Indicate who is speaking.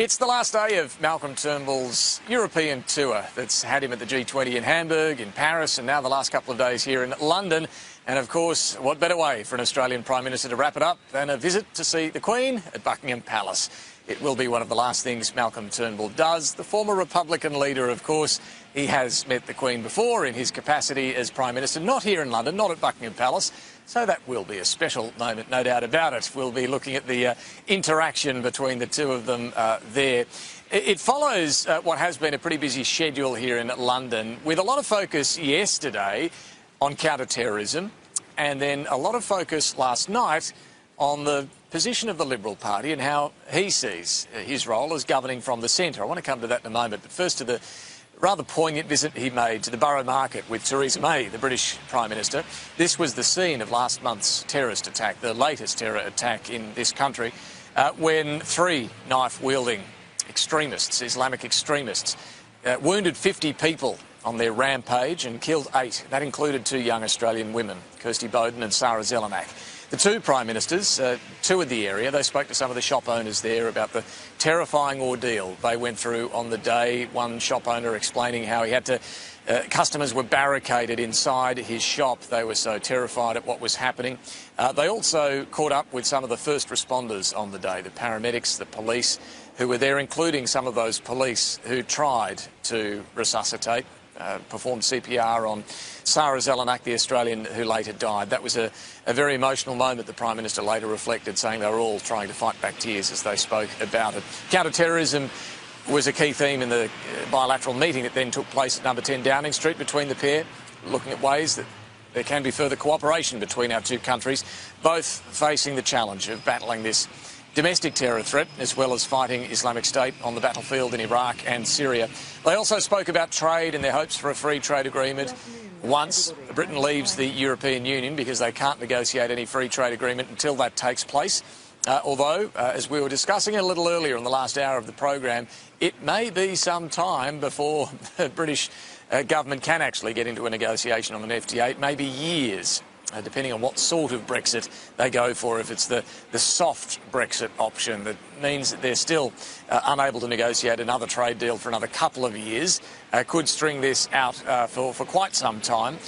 Speaker 1: It's the last day of Malcolm Turnbull's European tour that's had him at the G20 in Hamburg, in Paris, and now the last couple of days here in London. And of course, what better way for an Australian Prime Minister to wrap it up than a visit to see the Queen at Buckingham Palace. It will be one of the last things Malcolm Turnbull does. The former Republican leader, of course, he has met the Queen before in his capacity as Prime Minister, not here in London, not at Buckingham Palace. So that will be a special moment, no doubt about it. We'll be looking at the interaction between the two of them there. It follows what has been a pretty busy schedule here in London, with a lot of focus yesterday on counter-terrorism, and then a lot of focus last night on the position of the Liberal Party and how he sees his role as governing from the centre. I want to come to that in a moment, but first to the rather poignant visit he made to the Borough Market with Theresa May, the British Prime Minister. This was the scene of last month's terrorist attack, the latest terror attack in this country, when three knife-wielding extremists, Islamic extremists, wounded 50 people on their rampage and killed 8. That included 2 young Australian women, Kirsty Bowden and Sarah Zelenak. The two Prime Ministers toured the area. They spoke to some of the shop owners there about the terrifying ordeal they went through on the day. One shop owner explaining how he had to... customers were barricaded inside his shop. They were so terrified at what was happening. They also caught up with some of the first responders on the day, the paramedics, the police who were there, including some of those police who tried to resuscitate, performed CPR on Sarah Zelenak, the Australian who later died. That was a very emotional moment, the Prime Minister later reflected, saying they were all trying to fight back tears as they spoke about it. Counter-terrorism was a key theme in the bilateral meeting that then took place at number 10 Downing Street between the pair, looking at ways that there can be further cooperation between our two countries, both facing the challenge of battling this domestic terror threat, as well as fighting Islamic State on the battlefield in Iraq and Syria. They also spoke about trade and their hopes for a free trade agreement once Britain leaves the European Union, because they can't negotiate any free trade agreement until that takes place. Although, as we were discussing a little earlier in the last hour of the program, it may be some time before the British government can actually get into a negotiation on an FTA. It may be years, depending on what sort of Brexit they go for. If it's the soft Brexit option, that means that they're still unable to negotiate another trade deal for another couple of years, could string this out for quite some time.